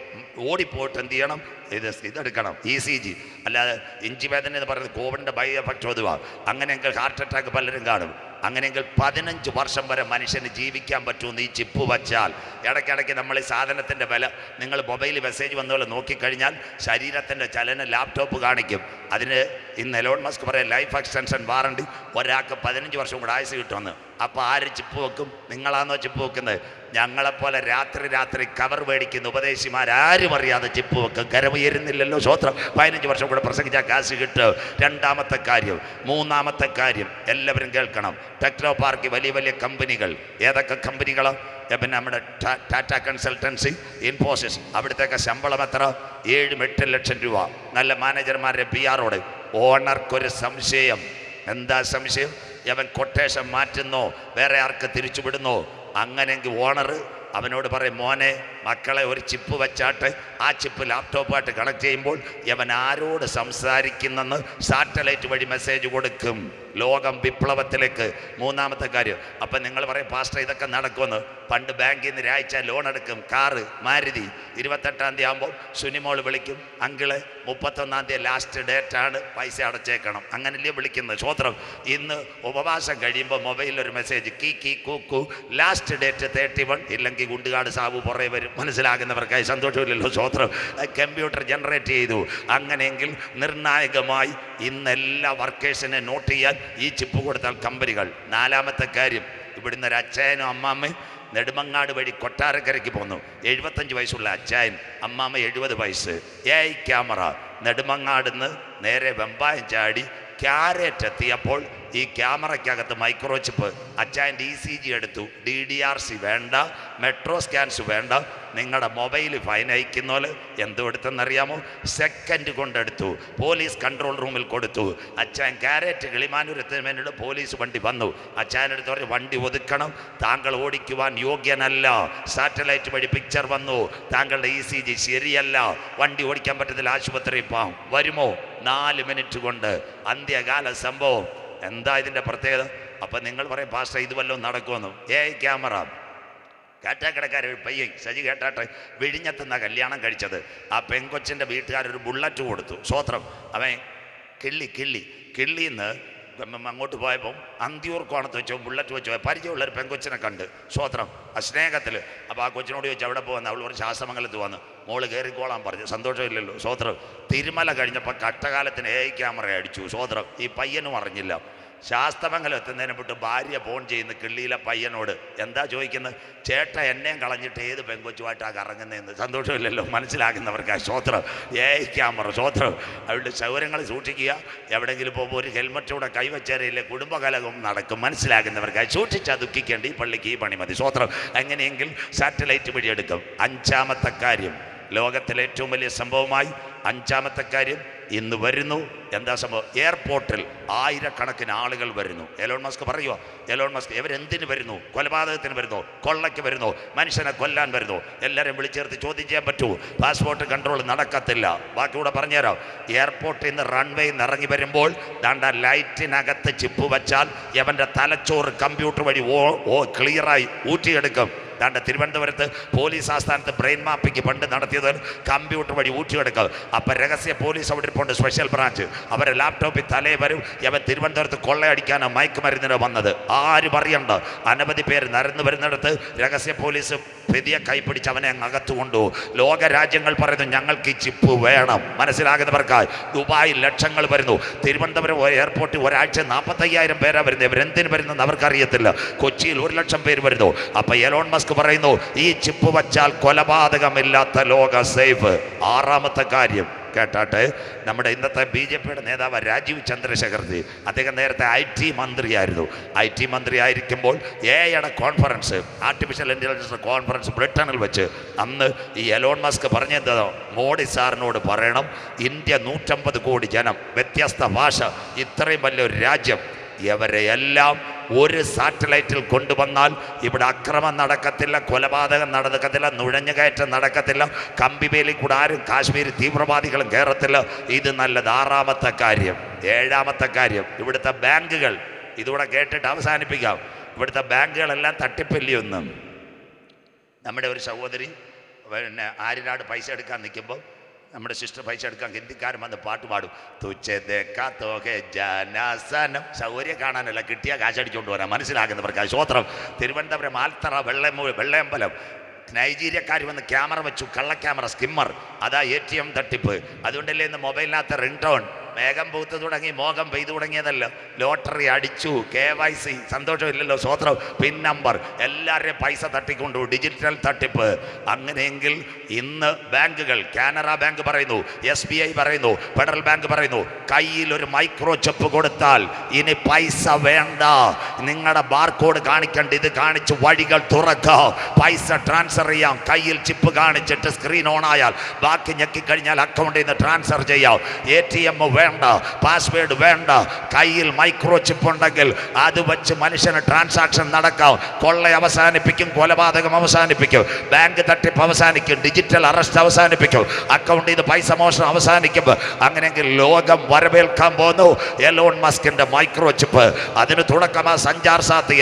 ഓടിപ്പോയിട്ട് എന്ത് ചെയ്യണം? ഇതെടുക്കണം, ECG. അല്ലാതെ ഇഞ്ചി വേദന എന്ന് പറയുന്നത് കോവിഡിൻ്റെ ബൈ എഫക്റ്റ് ഒതുവാണ്. അങ്ങനെയെങ്കിൽ ഹാർട്ട് അറ്റാക്ക് പലരും കാണും. അങ്ങനെയെങ്കിൽ 15 വർഷം വരെ മനുഷ്യന് ജീവിക്കാൻ പറ്റുമെന്ന് ഈ ചിപ്പ് വച്ചാൽ. ഇടയ്ക്കിടയ്ക്ക് നമ്മൾ ഈ സാധനത്തിൻ്റെ വില നിങ്ങൾ മൊബൈലിൽ മെസ്സേജ് വന്നപോലെ നോക്കിക്കഴിഞ്ഞാൽ ശരീരത്തിൻ്റെ ചലനം ലാപ്ടോപ്പ് കാണിക്കും. അതിന് ഇന്ന് എലോൺ മസ്ക് പറയാം ലൈഫ് എക്സ്റ്റൻഷൻ വാറണ്ടി, ഒരാൾക്ക് 15 വർഷം കൂടെ ആയുസ് കിട്ടുമെന്ന്. അപ്പോൾ ആര് ചിപ്പ് വെക്കും? നിങ്ങളാണോ ചിപ്പ് വെക്കുന്നത്? ഞങ്ങളെപ്പോലെ രാത്രി കവർ മേടിക്കുന്ന ഉപദേശിമാരാരും അറിയാതെ ചിപ്പ് വെക്കും. കരമുയരുന്നില്ലല്ലോ സ്വോത്രം. 15 വർഷം കൂടെ പ്രസംഗിച്ചാൽ കാശ് കിട്ടും. രണ്ടാമത്തെ കാര്യം. മൂന്നാമത്തെ കാര്യം എല്ലാവരും കേൾക്കണം. ടെക്നോ പാർക്ക് വലിയ വലിയ കമ്പനികൾ. ഏതൊക്കെ കമ്പനികളോ? പിന്നെ നമ്മുടെ ടാറ്റ കൺസൾട്ടൻസി, ഇൻഫോസിസ്. അവിടുത്തേക്ക് ശമ്പളം എത്ര? 7-8 ലക്ഷം രൂപ. നല്ല മാനേജർമാരുടെ PR. ഓണർക്കൊരു സംശയം. എന്താ സംശയം? അവൻ കൊട്ടേഷൻ മാറ്റുന്നോ വേറെ ആർക്ക് തിരിച്ചുവിടുന്നോ? അങ്ങനെയെങ്കിൽ ഓണർ അവനോട് പറയും, മോനെ മക്കളെ ഒരു ചിപ്പ് വെച്ചാട്ട് ആ ചിപ്പ് ലാപ്ടോപ്പായിട്ട് കണക്ട് ചെയ്യുമ്പോൾ അവൻ ആരോട് സംസാരിക്കുന്നെന്ന് സാറ്റലൈറ്റ് വഴി മെസ്സേജ് കൊടുക്കും. ലോകം വിപ്ലവത്തിലേക്ക്. മൂന്നാമത്തെ കാര്യം. അപ്പം നിങ്ങൾ പറയും പാസ്റ്റർ ഇതൊക്കെ നടക്കുമെന്ന്. പണ്ട് ബാങ്കിൽ നിന്ന് ഒരാഴ്ച ലോൺ എടുക്കും. കാറ് മാരുതി 28-ാം തീയതി ആകുമ്പോൾ സുനിമോൾ വിളിക്കും, അങ്കിള് 31-ാം തീയതി ലാസ്റ്റ് ഡേറ്റാണ്, പൈസ അടച്ചേക്കണം. അങ്ങനല്ലേ വിളിക്കുന്നത്. സ്വോത്രം. ഇന്ന് ഉപവാസം കഴിയുമ്പോൾ മൊബൈലിലൊരു മെസ്സേജ്, കീ കൂക്കു, ലാസ്റ്റ് ഡേറ്റ് 31, ഇല്ലെങ്കിൽ ഗുണ്ടുകാട് സാബു പുറകെ വരും. മനസ്സിലാകുന്നവർക്കായി സന്തോഷമില്ലല്ലോ. സ്വോത്രം. കമ്പ്യൂട്ടർ ജനറേറ്റ് ചെയ്തു. അങ്ങനെയെങ്കിൽ നിർണായകമായി ഇന്നെല്ലാ വർക്കേഴ്സിനെ നോട്ട് ചെയ്യാൻ ഈ ചിപ്പ് കൊടുത്താൽ കമ്പനികൾ. നാലാമത്തെ കാര്യം. ഇവിടുന്ന് ഒരു അച്ചായനും അമ്മാമ്മയും നെടുമങ്ങാട് വഴി കൊട്ടാരക്കരയ്ക്ക് പോന്നു. 75 വയസ്സുള്ള അച്ചായൻ, അമ്മാമ്മ 70 വയസ്സ്. AI camera. നെടുമങ്ങാടുന്ന് നേരെ വെമ്പായം ചാടി ക്യാരറ്റ് എത്തിയപ്പോൾ ഈ ക്യാമറയ്ക്കകത്ത് മൈക്രോ ചിപ്പ്. അച്ചായൻ്റെ ECG എടുത്തു. DDRC വേണ്ട, മെട്രോ സ്കാൻസ് വേണ്ട. നിങ്ങളുടെ മൊബൈൽ ഫൈൻ അയക്കുന്നോല് എന്തോ എടുത്തെന്നറിയാമോ? സെക്കൻഡ് കൊണ്ടെടുത്തു. പോലീസ് കൺട്രോൾ റൂമിൽ കൊടുത്തു. അച്ചായൻ ക്യാരറ്റ് കിളിമാനൂർ എത്തുന്നതിനോട് പോലീസ് വണ്ടി വന്നു. അച്ചായനെടുത്ത് പറഞ്ഞ് വണ്ടി ഒതുക്കണം, താങ്കൾ ഓടിക്കുവാൻ യോഗ്യനല്ല. സാറ്റലൈറ്റ് വഴി പിക്ചർ വന്നു, താങ്കളുടെ ECG ശരിയല്ല, വണ്ടി ഓടിക്കാൻ പറ്റത്തില്ല, ആശുപത്രിയിൽ പോകാം. വരുമോ? 4 മിനിറ്റ് കൊണ്ട്. അന്ത്യകാല സംഭവം. എന്താ ഇതിൻ്റെ പ്രത്യേകത? അപ്പം നിങ്ങൾ പറയും പാസ്റ്റർ ഇത് വല്ലതും നടക്കുമെന്നും. AI camera. കാറ്റാക്കടക്കാർ പയ്യൻ സജി കേട്ടാട്ടെ വിഴിഞ്ഞത്തുന്ന കല്യാണം കഴിച്ചത്. ആ പെൺകൊച്ചിൻ്റെ വീട്ടുകാരൊരു ബുള്ളറ്റ് കൊടുത്തു. സ്വോത്രം. അവൻ കിള്ളിന്ന് അങ്ങോട്ട് പോയപ്പം അന്തിയൂർ കോണത്ത് വെച്ചോ ബുള്ളറ്റ് വെച്ചോ പരിചയമുള്ളൊരു പെൺകൊച്ചിനെ കണ്ട്. സ്വോത്രം. ആ സ്നേഹത്തിൽ. അപ്പോൾ ആ കൊച്ചിനോട് ചോദിച്ചു എവിടെ പോകുന്നത്? അവൾ പറഞ്ഞ് ശാസ്ത്രമംഗലത്ത് വന്ന്. മോള് കയറിക്കോളാൻ പറഞ്ഞു. സന്തോഷമില്ലല്ലോ. സ്വോത്രം. തിരുമല കഴിഞ്ഞപ്പോൾ കട്ടകാലത്തിന് AI ക്യാമറ അടിച്ചു. സ്വോത്രം. ഈ പയ്യനും അറിഞ്ഞില്ല. ശാസ്ത്രമംഗലം എത്തുന്നതിനെ വിട്ട് ഭാര്യ ഫോൺ ചെയ്യുന്ന കിള്ളിയിലെ പയ്യനോട്. എന്താ ചോദിക്കുന്നത്? ചേട്ടൻ എന്നെയും കളഞ്ഞിട്ട് ഏത് പെൺകൊച്ചുമായിട്ടാണ് കറങ്ങുന്നതെന്ന്. സന്തോഷമില്ലല്ലോ. മനസ്സിലാക്കുന്നവർക്ക് സ്വോത്രം. AI camera. സ്വോത്രം. അവരുടെ സൗകര്യങ്ങൾ സൂക്ഷിക്കുക. എവിടെയെങ്കിലും പോകുമ്പോൾ ഒരു ഹെൽമറ്റൂടെ കൈവച്ചേരയില്ലേ കുടുംബകലകം നടക്കും. മനസ്സിലാക്കുന്നവർക്കായി സൂക്ഷിച്ചാൽ ദുഃഖിക്കേണ്ട. ഈ പള്ളിക്ക് ഈ പണി മതി. സ്വോത്രം. എങ്ങനെയെങ്കിൽ സാറ്റലൈറ്റ് വഴി എടുക്കും. അഞ്ചാമത്തെ കാര്യം. ലോകത്തിലെ ഏറ്റവും വലിയ സംഭവമായി അഞ്ചാമത്തെ കാര്യം ഇന്ന് വരുന്നു. എന്താ സംഭവം? എയർപോർട്ടിൽ 1000കണക്കിന് ആളുകൾ വരുന്നു. എലോൺ മസ്ക് പറയുക, എലോൺ മസ്ക് ഇവരെന്തിന് വരുന്നു? കൊലപാതകത്തിന് വരുന്നു, കൊള്ളയ്ക്ക് വരുന്നു, മനുഷ്യനെ കൊല്ലാൻ വരുന്നു. എല്ലാവരും വിളിച്ചേർത്ത് ചോദ്യം ചെയ്യാൻ പറ്റൂ. പാസ്പോർട്ട് കൺട്രോൾ നടക്കത്തില്ല. ബാക്കിയൂടെ പറഞ്ഞുതരാം. എയർപോർട്ടിൽ നിന്ന് റൺവേയിൽ നിന്ന് ഇറങ്ങി വരുമ്പോൾ ദാണ്ട ലൈറ്റിനകത്ത് ചിപ്പ് വച്ചാൽ എവൻ്റെ തലച്ചോറ് കമ്പ്യൂട്ടർ വഴി ക്ലിയറായി ഊറ്റിയെടുക്കും. ദാണ്ട തിരുവനന്തപുരത്ത് പോലീസ് ആസ്ഥാനത്ത് ബ്രെയിൻ മാപ്പിംഗ് പണ്ട് നടത്തിയത് കമ്പ്യൂട്ടർ വഴി ഊറ്റിയെടുക്കും. അപ്പം രഹസ്യ പോലീസ് അവിടെ ഇരിപ്പുണ്ട്, സ്പെഷ്യൽ ബ്രാഞ്ച്. അവരെ ലാപ്ടോപ്പിൽ തലേ വരും. അവൻ തിരുവനന്തപുരത്ത് കൊള്ളയടിക്കാനോ മയക്കുമരുന്നിനോ വന്നത്. ആരും അറിയണ്ട. അനവധി പേര് നിരന്ന് വരുന്നിടത്ത് രഹസ്യ പോലീസ് പ്രതിയെ കൈപ്പിടിച്ച് അവനെ അങ്ങ് അകത്തു കൊണ്ടുപോകും. ലോകരാജ്യങ്ങൾ പറയുന്നു ഞങ്ങൾക്ക് ഈ ചിപ്പ് വേണം. മനസ്സിലാകുന്നവർക്കായി ദുബായിൽ ലക്ഷങ്ങൾ വരുന്നു. തിരുവനന്തപുരം എയർപോർട്ടിൽ ഒരാഴ്ച 45,000 പേരാ വരുന്നത്. ഇവരെന്തിന് വരുന്നത് അവർക്കറിയത്തില്ല. കൊച്ചിയിൽ 1 ലക്ഷം പേര് വരുന്നു. അപ്പം എലോൺ മസ്ക് പറയുന്നു ഈ ചിപ്പ് വച്ചാൽ കൊലപാതകമില്ലാത്ത ലോക സേഫ്. ആറാമത്തെ കാര്യം കേട്ടാട്ടെ. നമ്മുടെ ഇന്നത്തെ BJPയുടെ നേതാവ് രാജീവ് ചന്ദ്രശേഖർജി, അദ്ദേഹം നേരത്തെ IT മന്ത്രിയായിരുന്നു. IT മന്ത്രി ആയിരിക്കുമ്പോൾ AI conference, artificial intelligence conference ബ്രിട്ടനിൽ വെച്ച് അന്ന് ഈ എലോൺ മസ്ക് പറഞ്ഞത് മോഡി സാറിനോട് പറയണം, ഇന്ത്യ 150 കോടി ജനം, വ്യത്യസ്ത ഭാഷ, ഇത്രയും വലിയൊരു രാജ്യം, ഇവരെയെല്ലാം ഒരു സാറ്റലൈറ്റിൽ കൊണ്ടുവന്നാൽ ഇവിടെ അക്രമം നടക്കത്തില്ല, കൊലപാതകം നടക്കത്തില്ല, നുഴഞ്ഞുകയറ്റം നടക്കത്തില്ല, കമ്പിവേലി കൂടെ ആരും കാശ്മീർ തീവ്രവാദികളും കയറത്തില്ല. ഇത് നല്ലത്. ആറാമത്തെ കാര്യം. ഏഴാമത്തെ കാര്യം, ഇവിടുത്തെ ബാങ്കുകൾ. ഇതുകൂടെ കേട്ടിട്ട് അവസാനിപ്പിക്കാം. ഇവിടുത്തെ ബാങ്കുകളെല്ലാം തട്ടിപ്പില്ലയൊന്നും. നമ്മുടെ ഒരു സഹോദരി പിന്നെ ആര്യനാട് പൈസ എടുക്കാൻ നിൽക്കുമ്പോൾ നമ്മുടെ സിസ്റ്റർ പൈസ എടുക്കാൻ ഹിന്ദിക്കാരൻ വന്ന് പാട്ട് പാടും. ജനാസനം. സൗകര്യം കാണാനല്ല, കിട്ടിയ കാശടിച്ചുകൊണ്ട് വരാം. മനസ്സിലാകുന്നവർക്ക് സ്വോത്രം. തിരുവനന്തപുരം ആൽത്തറ വെള്ളയമ്പലം നൈജീരിയക്കാർ വന്ന് ക്യാമറ വെച്ചു, കള്ള ക്യാമറ, സ്കിമ്മർ. അതാ ATM തട്ടിപ്പ്. അതുകൊണ്ടല്ലേ ഇന്ന് മൊബൈലിനകത്ത് റിംഗ് ടോൺ മേഘം പൂത്ത് തുടങ്ങി, മോഹം പെയ്തു തുടങ്ങിയതല്ല. ലോട്ടറി അടിച്ചു, KYC, സന്തോഷമില്ലല്ലോ, സ്വോത്രം, പിൻ നമ്പർ, എല്ലാവരുടെയും പൈസ തട്ടിക്കൊണ്ടു, ഡിജിറ്റൽ തട്ടിപ്പ്. അങ്ങനെയെങ്കിൽ ഇന്ന് ബാങ്കുകൾ, കാനറ ബാങ്ക് പറയുന്നു, SBI പറയുന്നു, ഫെഡറൽ ബാങ്ക് പറയുന്നു, കയ്യിൽ ഒരു മൈക്രോ ചിപ്പ് കൊടുത്താൽ ഇനി പൈസ വേണ്ട, നിങ്ങളുടെ ബാർകോഡ് കാണിക്കണ്ട, ഇത് കാണിച്ച് വഴികൾ തുറക്കാം, പൈസ ട്രാൻസ്ഫർ ചെയ്യാം. കയ്യിൽ ചിപ്പ് കാണിച്ചിട്ട് സ്ക്രീൻ ഓൺ ആയാൽ ബാക്കി ഞെക്കിക്കഴിഞ്ഞാൽ അക്കൗണ്ടിൽ നിന്ന് ട്രാൻസ്ഫർ ചെയ്യാം. ATM വേണ്ട, പാസ്വേഡ് വേണ്ട, കയ്യിൽ മൈക്രോ ചിപ്പ് ഉണ്ടെങ്കിൽ അത് വെച്ച് മനുഷ്യന് ട്രാൻസാക്ഷൻ നടക്കാം. കൊള്ള അവസാനിപ്പിക്കും, കൊലപാതകം അവസാനിപ്പിക്കും, ബാങ്ക് തട്ടിപ്പ് അവസാനിക്കും, ഡിജിറ്റൽ അറസ്റ്റ് അവസാനിപ്പിക്കും, അക്കൗണ്ടിൽ നിന്ന് പൈസ മോഷണം അവസാനിക്കും. അങ്ങനെയെങ്കിൽ ലോകം വരവേൽക്കാൻ പോകുന്നു എലോൺ മസ്കിന്റെ മൈക്രോ ചിപ്പ്. അതിന് തുടക്കമാ സഞ്ചാർ സാത്തി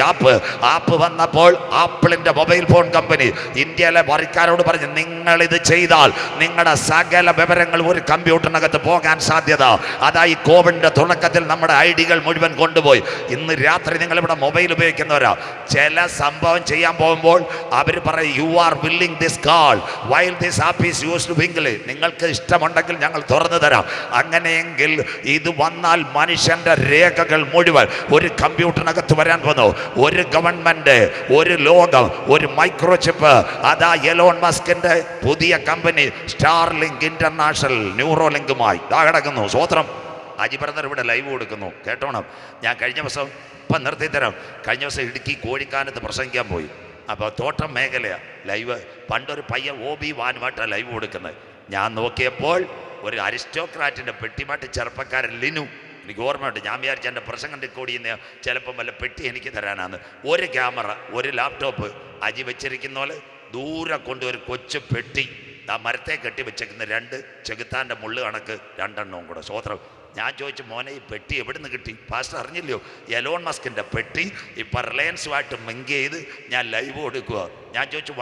ആപ്പ് വന്നപ്പോൾ ആപ്പിളിന്റെ മൊബൈൽ ഫോൺ കമ്പനി ഇന്ത്യയിലെ വരിക്കാരോട് പറഞ്ഞു, നിങ്ങൾ ഇത് ചെയ്താൽ നിങ്ങളുടെ സകല വിവരങ്ങൾ ഒരു കമ്പ്യൂട്ടറിനകത്ത് പോകാൻ സാധ്യത. അതായി കോവിഡിന്റെ തുടക്കത്തിൽ നമ്മുടെ ഐഡികൾ മുഴുവൻ കൊണ്ടുപോയി. ഇന്ന് രാത്രി നിങ്ങൾ ഇവിടെ മൊബൈൽ ഉപയോഗിക്കുന്നവരാ, ചില സംഭവം ചെയ്യാൻ പോകുമ്പോൾ അവർ പറയും, you are willing this call while this app is used to വിംഗിൾ. നിങ്ങൾക്ക് ഇഷ്ടമുണ്ടെങ്കിൽ ഞങ്ങൾ തുറന്നു തരാം. അങ്ങനെയെങ്കിൽ ഇത് വന്നാൽ മനുഷ്യന്റെ രേഖകൾ മുഴുവൻ ഒരു കമ്പ്യൂട്ടറിനകത്ത് വരാൻ പോകുന്നു. ഒരു ഗവൺമെന്റ്, ഒരു ലോകം, ഒരു മൈക്രോ ചിപ്പ്. അതാ എലോൺ മസ്കിന്റെ പുതിയ കമ്പനി സ്റ്റാർലിങ്ക് ഇന്റർനാഷണൽ ന്യൂറോലിങ്കുമായി കിടക്കുന്നു. സ്വോത്രം. അജി ബ്രദർ ഇവിടെ ലൈവ് കൊടുക്കുന്നു, കേട്ടോണം. ഞാൻ കഴിഞ്ഞ ദിവസം ഇപ്പം നിർത്തിത്തരാം. കഴിഞ്ഞ ദിവസം ഇടുക്കി കോഴിക്കാനത്ത് പ്രസംഗിക്കാൻ പോയി. അപ്പോൾ തോട്ടം മേഖലയാണ് ലൈവ്. പണ്ടൊരു പയ്യൻ OB വാനുമായിട്ടാണ് ലൈവ് കൊടുക്കുന്നത്. ഞാൻ നോക്കിയപ്പോൾ ഒരു അരിസ്റ്റോക്രാറ്റിൻ്റെ പെട്ടിമാട്ട് ചെറുപ്പക്കാരൻ ലിനു, എനിക്ക് ഓർമ്മയുണ്ട്. ഞാൻ വിചാരിച്ച എൻ്റെ പ്രസംഗം റെക്കോർഡ് ചെയ്യുന്ന ചിലപ്പം വല്ല പെട്ടി എനിക്ക് തരാനാണ്. ഒരു ക്യാമറ, ഒരു ലാപ്ടോപ്പ്, അജി വെച്ചിരിക്കുന്ന പോലെ ദൂരെ കൊണ്ട് ഒരു കൊച്ചു പെട്ടി, ആ മരത്തെ കെട്ടി വെച്ചേക്കുന്ന 2 ചെകുത്താൻ്റെ മുള്ളു കണക്ക് 2 എണ്ണവും കൂടെ. സ്വോത്രം. ഞാൻ ചോദിച്ചു, മോനെ ഈ പെട്ടി എവിടെ നിന്ന് കിട്ടി? പാസ്റ്റർ അറിഞ്ഞില്ലയോ? എലോൺ മസ്കിൻ്റെ പെട്ടി ഇപ്പം റിലയൻസുമായിട്ട് മിങ്ക് ചെയ്ത് ഞാൻ ലൈവ് കൊടുക്കുക. ഞാൻ ചോദിച്ചു,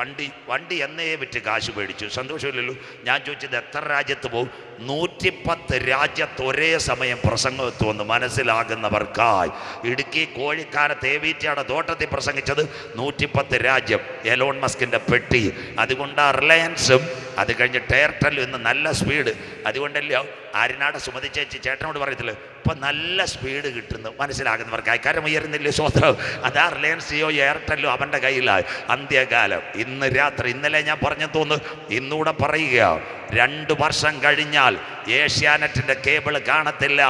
വണ്ടി എന്നേ വിറ്റ് കാശ് മേടിച്ചു? സന്തോഷമില്ലല്ലോ. ഞാൻ ചോദിച്ചത് എത്ര രാജ്യത്ത് പോകും? 110 രാജ്യത്ത് ഒരേ സമയം പ്രസംഗം എത്തുമെന്ന് മനസ്സിലാകുന്നവർക്കായി. ഇടുക്കി കോഴിക്കാനത്ത് ഏവീറ്റയുടെ തോട്ടത്തിൽ പ്രസംഗിച്ചത് 110 രാജ്യം. എലോൺ മസ്കിൻ്റെ പെട്ടി. അതുകൊണ്ടാണ് റിലയൻസും അത് കഴിഞ്ഞിട്ട് എയർടെല്ലും ഇന്ന് നല്ല സ്പീഡ്. അതുകൊണ്ടല്ലോ ആര്യനാട് സുമതി ചേച്ചി ചേട്ടനോട് പറയത്തില്ല, ഇപ്പം നല്ല സ്പീഡ് കിട്ടുന്നു. മനസ്സിലാകുന്നവർക്കായി കരം ഉയരുന്നില്ലേ? സ്വോത്രം. അതാ റിലയൻസ് ജിയോ എയർടെല്ലും അവൻ്റെ കയ്യിലായി. അന്ത്യകാലം ഇന്ന് രാത്രി. ഇന്നലെ ഞാൻ പറഞ്ഞു തോന്നുന്നു, ഇന്നൂടെ പറയുക, 2 വർഷം കഴിഞ്ഞാൽ ഏഷ്യാനെറ്റിൻ്റെ കേബിൾ കാണത്തില്ല.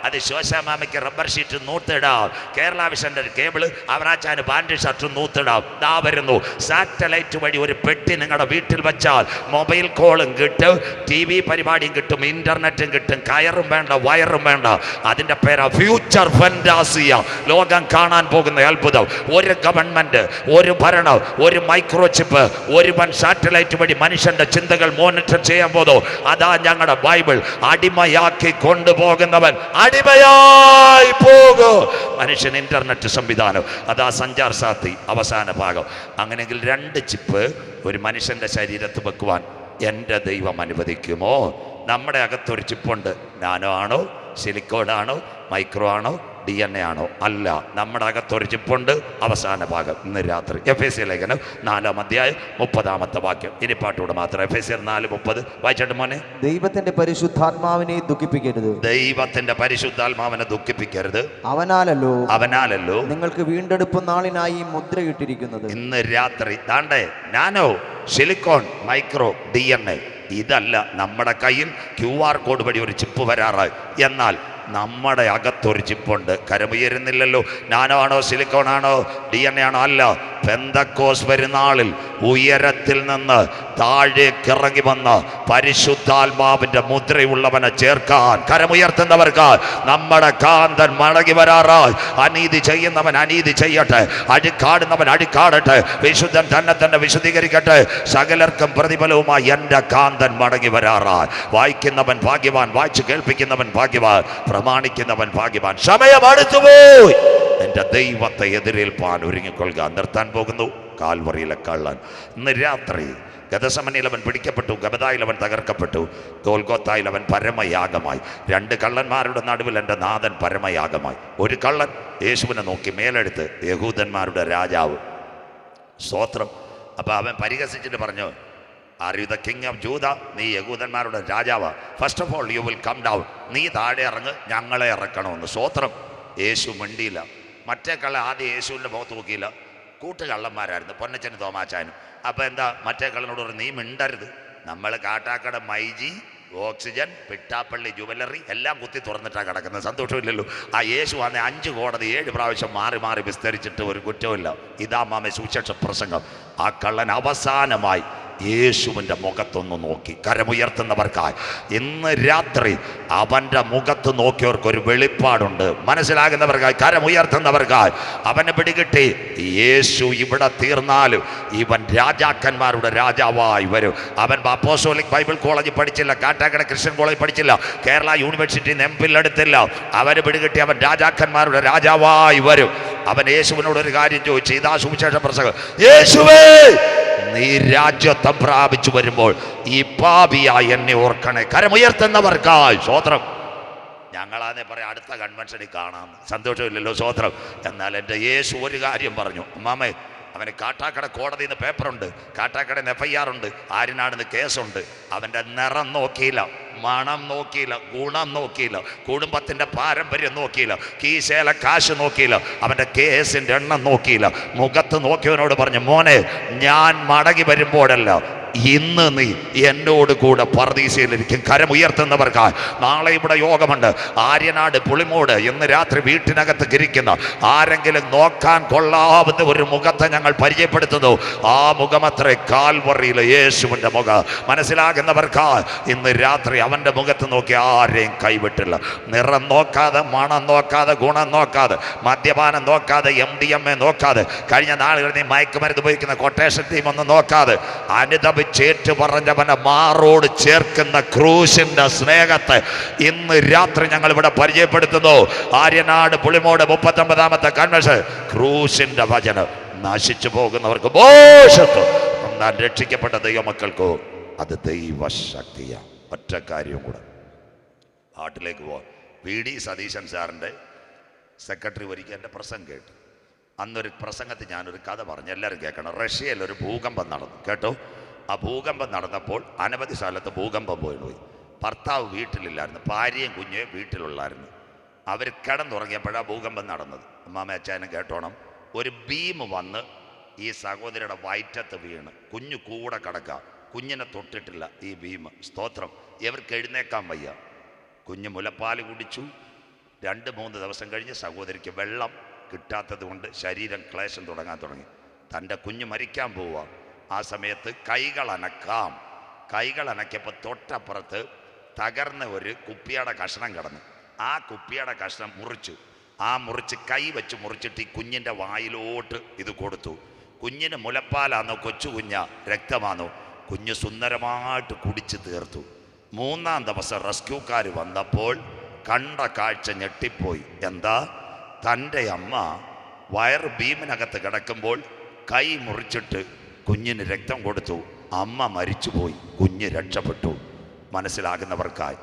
അത് ശോശാമാമയ്ക്ക് റബ്ബർ ഷീറ്റ് നൂത്തിടാം, കേരള വിഷൻ്റെ കേബിൾ അവറാച്ചാന് പാൻറ് ഷർട്ട് നൂത്തിടാം. ദാ വരുന്നു. സാറ്റലൈറ്റ് വഴി ഒരു പെട്ടി നിങ്ങളുടെ വീട്ടിൽ വെച്ചാൽ മൊബൈൽ കോളും കിട്ടും, TV പരിപാടിയും കിട്ടും, ഇൻ്റർനെറ്റും കിട്ടും. കയറും വേണ്ട, വയറും വേണ്ട. അതിൻ്റെ പേരാ ഫ്യൂച്ചർ ഫെൻറ്റാസിയ. ലോകം കാണാൻ പോകുന്ന അത്ഭുതം. ഒരു ഗവൺമെൻറ്, ഒരു ഭരണം, ഒരു മൈക്രോ ചിപ്പ്, ഒരുവൻ സാറ്റലൈറ്റ് വഴി മനുഷ്യൻ്റെ ചിന്തകൾ മോണിറ്റർ ചെയ്യാൻ പോകുന്നു. അതാ ഞങ്ങളുടെ ബൈബിൾ. അടിമയാക്കി കൊണ്ടുപോകുന്നവൻ അടിമയായി പോകും. മനുഷ്യൻ ഇന്റർനെറ്റ് സംവിധാനം. അതാ സഞ്ചാർ സാത്തി അവസാന ഭാഗം. അങ്ങനെയെങ്കിൽ 2 ചിപ്പ് ഒരു മനുഷ്യൻ്റെ ശരീരത്ത് വെക്കുവാൻ എൻ്റെ ദൈവം അനുവദിക്കുമോ? നമ്മുടെ അകത്തൊരു ചിപ്പുണ്ട്. നാനോ ആണോ, സിലിക്കോണാണോ, മൈക്രോ ആണോ, DNA ആണോ? അല്ല, നമ്മുടെ അകത്തൊരു ചിപ്പുണ്ട്. അവസാന ഭാഗം ഇന്ന് രാത്രി എഫേസ്യ ലേഖനം 4-ാം അധ്യായം 30-ാമത്തെ വാക്യം. ഇനി പാട്ടൂടെ മാത്രം. എഫേസ്യർ 4:30 വായിച്ചിട്ട് മോനെ. ദൈവത്തിന്റെ പരിശുദ്ധാത്മാവിനെ ദുഃഖിപ്പിക്കരുത്. ദൈവത്തിന്റെ പരിശുദ്ധാത്മാവിനെ ദുഃഖിപ്പിക്കരുത്. അവനാലല്ലോ നിങ്ങൾക്ക് വീണ്ടെടുപ്പ് നാളിനായി മുദ്രയിട്ടിരിക്കുന്നത്. ഇന്ന് രാത്രി താണ്ടേ നാനോ, സിലിക്കോൺ, മൈക്രോ, DNA ഇതല്ല. നമ്മുടെ കയ്യിൽ QR കോഡ് വഴി ഒരു ചിപ്പ് വരാറായി. എന്നാൽ നമ്മുടെ അകത്തൊരു ചിപ്പുണ്ട്. കരമുയരുന്നില്ലല്ലോ. നാനോ ആണോ, സിലിക്കോൺ ആണോ, DNA ആണോ? അല്ല. പെന്തക്കോസ് പെരുന്നാളിൽ ഉയരത്തിൽ നിന്ന് താഴേക്കിറങ്ങി വന്ന് പരിശുദ്ധാത്മാവിന്റെ മുദ്രയുള്ളവനെ ചേർക്കാൻ കരമുയർത്തുന്നവർക്ക് നമ്മുടെ കാന്തൻ മടങ്ങി വരാറായി. അനീതി ചെയ്യുന്നവൻ അനീതി ചെയ്യട്ടെ, അഴുക്കാടുന്നവൻ അഴുക്കാടട്ടെ, വിശുദ്ധൻ തന്നെ വിശുദ്ധീകരിക്കട്ടെ. സകലർക്കും പ്രതിഫലവുമായി എൻ്റെ കാന്തൻ മടങ്ങി വരാറായി. വായിക്കുന്നവൻ ഭാഗ്യവാൻ, വായിച്ചു കേൾപ്പിക്കുന്നവൻ ഭാഗ്യവാൻ, പ്രമാണിക്കുന്നവൻ ഭാഗ്യവാൻ. സമയം അടുത്തുപോയി. നിന്റെ ദൈവത്തെ എതിരേൽപ്പാൻ ഒരുങ്ങിക്കൊള്ളുക. നിർത്താൻ പോകുന്നു കാൽവറിയിലെ കള്ളൻ. ഇന്ന് രാത്രി ഗദസമനയിൽ അവൻ പിടിക്കപ്പെട്ടു, ഗബദായിൽ അവൻ തകർക്കപ്പെട്ടു, ഗോൽഗോത്തായിൽ അവൻ പരമയാഗമായി. രണ്ട് കള്ളന്മാരുടെ നടുവിൽ എൻ്റെ നാഥൻ പരമയാഗമായി. ഒരു കള്ളൻ യേശുവിനെ നോക്കി മേലെടുത്ത് യഹൂദന്മാരുടെ രാജാവ്. സ്തോത്രം. അപ്പോൾ അവൻ പരിഹസിച്ചിട്ട് പറഞ്ഞു, are you the king of Judah? നീ യഹൂദന്മാരുടെ രാജാവ്. First of all you will come down. നീ താഴെ ഇറങ്ങ്, ഞങ്ങളെ ഇറക്കണമെന്ന്. സ്തോത്രം. യേശു മിണ്ടിയില്ല. മറ്റേ കള്ളൻ ആദ്യം യേശുവിൻ്റെ മുഖത്ത് നോക്കിയില്ല. കൂട്ടുകള്ളന്മാരായിരുന്നു, പൊന്നച്ചനും തോമാച്ചാനും. അപ്പോൾ എന്താ മറ്റേ കള്ളനോട് പറഞ്ഞു, നീ മിണ്ടരുത്. നമ്മൾ കാട്ടാക്കട മൈജി, ഓക്സിജൻ, പിട്ടാപ്പള്ളി ജുവലറി എല്ലാം കുത്തി തുറന്നിട്ടാണ് കിടക്കുന്നത്. സന്തോഷമില്ലല്ലോ. ആ യേശു അന്ന് 5 കോടതി 7 പ്രാവശ്യം മാറി മാറി വിസ്തരിച്ചിട്ട് ഒരു കുറ്റമില്ല. ഇതാ മാമ സുവിശേഷ പ്രസംഗം. ആ കള്ളൻ അവസാനമായി യേശുവിൻ്റെ മുഖത്തൊന്ന് നോക്കി. കരമുയർത്തുന്നവർക്കായി ഇന്ന് രാത്രി അവൻ്റെ മുഖത്ത് നോക്കിയവർക്കൊരു വെളിപ്പാടുണ്ട്. മനസ്സിലാകുന്നവർക്കായി, കരമുയർത്തുന്നവർക്കായി അവനെ പിടികിട്ടി. യേശു ഇവിടെ തീർന്നാലും ഇവൻ രാജാക്കന്മാരുടെ രാജാവായി വരും. അവൻ അപ്പോസ്തോലിക് ബൈബിൾ കോളേജിൽ പഠിച്ചില്ല, കാട്ടാക്കട ക്രിസ്ത്യൻ കോളേജിൽ പഠിച്ചില്ല, കേരള യൂണിവേഴ്സിറ്റി നെമ്പിൽ എടുത്തില്ല. അവന് പിടികിട്ടി അവൻ രാജാക്കന്മാരുടെ രാജാവായി വരും. അവൻ യേശുവിനോടൊരു കാര്യം ചോദിച്ചു. ഇതാ സുവിശേഷ പ്രസംഗം. യേശുവേ, നീ രാജ്യത്വം പ്രാപിച്ചു വരുമ്പോൾ ഈ പാപിയായി എന്നെ ഓർക്കണേ. കരമുയർത്തുന്നവർക്കായി സ്തോത്രം. ഞങ്ങളാന്നെ പറയാം, അടുത്ത കൺവെൻഷനിൽ കാണാം. സന്തോഷമില്ലല്ലോ. സ്തോത്രം. എന്നാൽ എൻ്റെ യേശു ഒരു കാര്യം പറഞ്ഞു. അമ്മാമേ, അവന് കാട്ടാക്കട കോടതിയിൽ നിന്ന് പേപ്പറുണ്ട്, കാട്ടാക്കട FIR ഉണ്ട്, ആര്യനാടിന്ന് കേസുണ്ട്. അവൻ്റെ നിറം നോക്കിയില്ല, മണം നോക്കിയില്ല, ഗുണം നോക്കിയില്ല, കുടുംബത്തിൻ്റെ പാരമ്പര്യം നോക്കിയില്ല, കീശയിലെ കാശ് നോക്കിയില്ല, അവൻ്റെ കേസിൻ്റെ എണ്ണം നോക്കിയില്ല. മുഖത്ത് നോക്കിയവനോട് പറഞ്ഞു, മോനെ, ഞാൻ മടങ്ങി വരുമ്പോഴല്ല, ഇന്ന് നീ എന്നോട് കൂടെ പർദീസയിലിരിക്കും. കരമുയർത്തുന്നവർക്കായി നാളെ ഇവിടെ യോഗമുണ്ട്. ആര്യനാട് പുളിമോട് ഇന്ന് രാത്രി വീട്ടിനകത്ത് ഇരിക്കുന്ന ആരെങ്കിലും നോക്കാൻ കൊള്ളാവുന്ന ഒരു മുഖത്തെ ഞങ്ങൾ പരിചയപ്പെടുത്തുന്നു. ആ മുഖമത്രേ കാൽവറിയിലെ യേശുവിൻ്റെ മുഖം. മനസ്സിലാകുന്നവർക്കായി ഇന്ന് രാത്രി അവൻ്റെ മുഖത്ത് നോക്കി ആരെയും കൈവിട്ടില്ല. നിറം നോക്കാതെ, മണം നോക്കാതെ, ഗുണം നോക്കാതെ, മദ്യപാനം നോക്കാതെ, MDMA നോക്കാതെ, കഴിഞ്ഞ നാളുകളിൽ നീ മയക്കുമരുന്ന് ഉപയോഗിക്കുന്ന കൊട്ടേഷൻ ടീം ഒന്നും നോക്കാതെ, ചേറ്റ് പറഞ്ഞവനെ മാറോട് ചേർക്കുന്ന ക്രൂശിന്റെ സ്നേഹത്തെ ഇന്ന് രാത്രി ഞങ്ങൾ ഇവിടെ പരിചയപ്പെടുത്തുന്നു. ആര്യനാട് പുളിമോട് 39ാമത്തെ കൺവെൻഷൻ. ക്രൂശിന്റെ വചനം നശിച്ചു പോകുന്നവർക്ക് മോശത്വം, എന്നാൽ രക്ഷിക്കപ്പെട്ട ദൈവമക്കൾക്കോ അത് ദൈവശക്തിയാണ്. ഒറ്റ കാര്യം കൂടെ നാട്ടിലേക്ക് പോവാം. VD സതീശൻ സാറിൻ്റെ സെക്രട്ടറി ഒരിക്കൽ എൻ്റെ പ്രസംഗം കേട്ടു. അന്നൊരു പ്രസംഗത്തിൽ ഞാനൊരു കഥ പറഞ്ഞു, എല്ലാവരും കേൾക്കണം. റഷ്യയിൽ ഒരു ഭൂകമ്പം നടന്നു, കേട്ടോ. ആ ഭൂകമ്പം നടന്നപ്പോൾ അനവധി സ്ഥലത്ത് ഭൂകമ്പം പോയി. ഭർത്താവ് വീട്ടിലില്ലായിരുന്നു, ഭാര്യയും കുഞ്ഞും വീട്ടിലുള്ളായിരുന്നു. അവർ കിടന്നുറങ്ങിയപ്പോഴാണ് ഭൂകമ്പം നടന്നത്. അമ്മാമ അച്ചായനും കേട്ടോണം. ഒരു ബീം വന്ന് ഈ സഹോദരിയുടെ വയറ്റത്ത് വീണ് കുഞ്ഞു കൂടെ കിടക്കുക. കുഞ്ഞിനെ തൊട്ടിട്ടില്ല ഈ ബീം. സ്തോത്രം. ഇവർക്ക് എഴുന്നേക്കാൻ വയ്യ. കുഞ്ഞ് മുലപ്പാൽ കുടിച്ചു. 2-3 ദിവസം കഴിഞ്ഞ് സഹോദരിക്ക് വെള്ളം കിട്ടാത്തത് കൊണ്ട് ശരീരം ക്ലേശം തുടങ്ങാൻ തുടങ്ങി. തൻ്റെ കുഞ്ഞ് മരിക്കാൻ പോവുക. ആ സമയത്ത് കൈകൾ അനക്കിയപ്പോൾ തൊട്ടപ്പുറത്ത് തകർന്ന ഒരു കുപ്പിയുടെ കഷ്ണം കിടന്നു. ആ കുപ്പിയുടെ കഷ്ണം മുറിച്ച് കൈ വെച്ച് മുറിച്ചിട്ട് ഈ കുഞ്ഞിൻ്റെ വായിലോട്ട് ഇത് കൊടുത്തു. കുഞ്ഞിന് മുലപ്പാലാണോ കൊച്ചു കുഞ്ഞ രക്തമാണോ? കുഞ്ഞ് സുന്ദരമായിട്ട് കുടിച്ച് തീർത്തു. 3-ാം ദിവസം റെസ്ക്യൂക്കാർ വന്നപ്പോൾ കണ്ട കാഴ്ച ഞെട്ടിപ്പോയി. എന്താ? തൻ്റെ അമ്മ വയറ് ബീമിനകത്ത് കിടക്കുമ്പോൾ കൈ മുറിച്ചിട്ട് കുഞ്ഞിന് രക്തം കൊടുത്തു. അമ്മ മരിച്ചുപോയി, കുഞ്ഞ് രക്ഷപ്പെട്ടു. മനസ്സിലാകുന്നവർക്കായി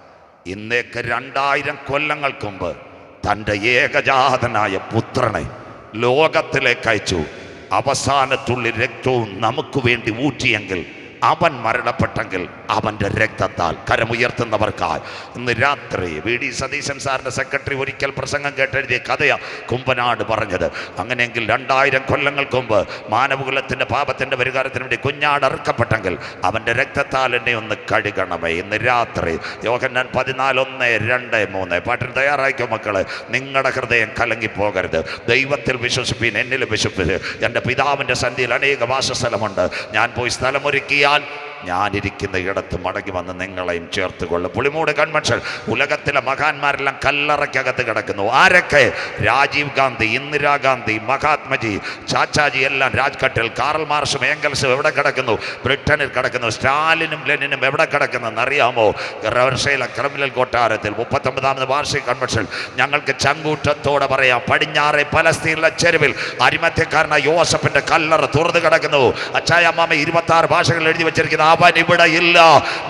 ഇന്നേക്ക് 2000 കൊല്ലങ്ങൾക്ക് മുമ്പ് തൻ്റെ ഏകജാതനായ പുത്രനെ ലോകത്തിലേക്ക് അയച്ചു. അവസാനത്തുള്ളി രക്തവും നമുക്ക് വേണ്ടി ഊറ്റിയെങ്കിൽ, അവൻ മരണപ്പെട്ടെങ്കിൽ അവൻ്റെ രക്തത്താൽ. കരമുയർത്തുന്നവർക്കായി ഇന്ന് രാത്രി VD സതീശൻ സാറിൻ്റെ സെക്രട്ടറി ഒരിക്കൽ പ്രസംഗം കേട്ടെഴുതിയ കഥയാ കുമ്പനാട് പറഞ്ഞത്. അങ്ങനെയെങ്കിൽ 2000 കൊല്ലങ്ങൾക്ക് മുമ്പ് മാനവകുലത്തിൻ്റെ പാപത്തിൻ്റെ പരിഹാരത്തിന് വേണ്ടി കുഞ്ഞാട് അറുക്കപ്പെട്ടെങ്കിൽ അവൻ്റെ രക്തത്താൽ എന്നെ ഒന്ന് കഴുകണമേ. ഇന്ന് രാത്രി യോഹന്നാൻ 14:1-2-3 പാട്ടിന് തയ്യാറായിക്കോ മക്കളെ. നിങ്ങളുടെ ഹൃദയം കലങ്ങിപ്പോകരുത്. ദൈവത്തിൽ വിശ്വസിപ്പീൻ, എന്നിൽ വിശ്വസിപ്പിൻ. എൻ്റെ പിതാവിൻ്റെ സന്നിധിയിൽ അനേക വാസസ്ഥലമുണ്ട്. ഞാൻ പോയി സ്ഥലമൊരുക്കിയാൽ ഞാനിരിക്കുന്ന ഇടത്ത് മടങ്ങി വന്ന് നിങ്ങളെയും ചേർത്തുകൊള്ളും. പുളിമൂട് കൺവെൻഷൻ ഉലകത്തിലെ മഹാന്മാരെല്ലാം കല്ലറയ്ക്കകത്ത് കിടക്കുന്നു. ആരൊക്കെ? രാജീവ് ഗാന്ധി, ഇന്ദിരാഗാന്ധി, മഹാത്മജി, ചാച്ചാജി എല്ലാം രാജ്ഘട്ടിൽ, കാറൽ മാർഷും ഏംഗൽസും എവിടെ കിടക്കുന്നു? ബ്രിട്ടനിൽ കിടക്കുന്നു. സ്റ്റാലിനും ലെനിനും എവിടെ കിടക്കുന്നെന്ന് അറിയാമോ? റഷ്യയിലെ ക്രിമിനൽ കൊട്ടാരത്തിൽ. 39ാമത് വാർഷിക കൺവെൻഷൻ ഞങ്ങൾക്ക് ചങ്കൂറ്റത്തോടെ പറയാം, പടിഞ്ഞാറെ പലസ്തീനിലെ ചെരുവിൽ അരിമത്യക്കാരനായ യോസഫിന്റെ കല്ലറ തുറന്നു കിടക്കുന്നു. അച്ചായ അമ്മാമ 26 ഭാഷകൾ എഴുതി വെച്ചിരിക്കുന്ന അവൻ ഇവിടെ ഇല്ല.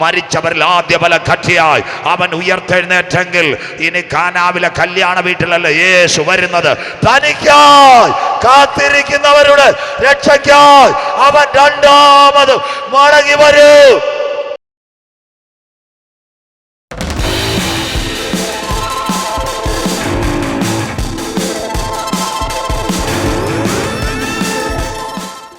മരിച്ചവരിൽ ആദ്യ ബല കക്ഷിയായി അവൻ ഉയർത്തെഴുന്നേറ്റെങ്കിൽ ഇനി കാനാവിലെ കല്യാണ വീട്ടിലല്ല യേശു വരുന്നത്. തനിക്കായി കാത്തിരിക്കുന്നവരുടെ രക്ഷയ്ക്കായി അവൻ രണ്ടാമത് മടങ്ങി വരും.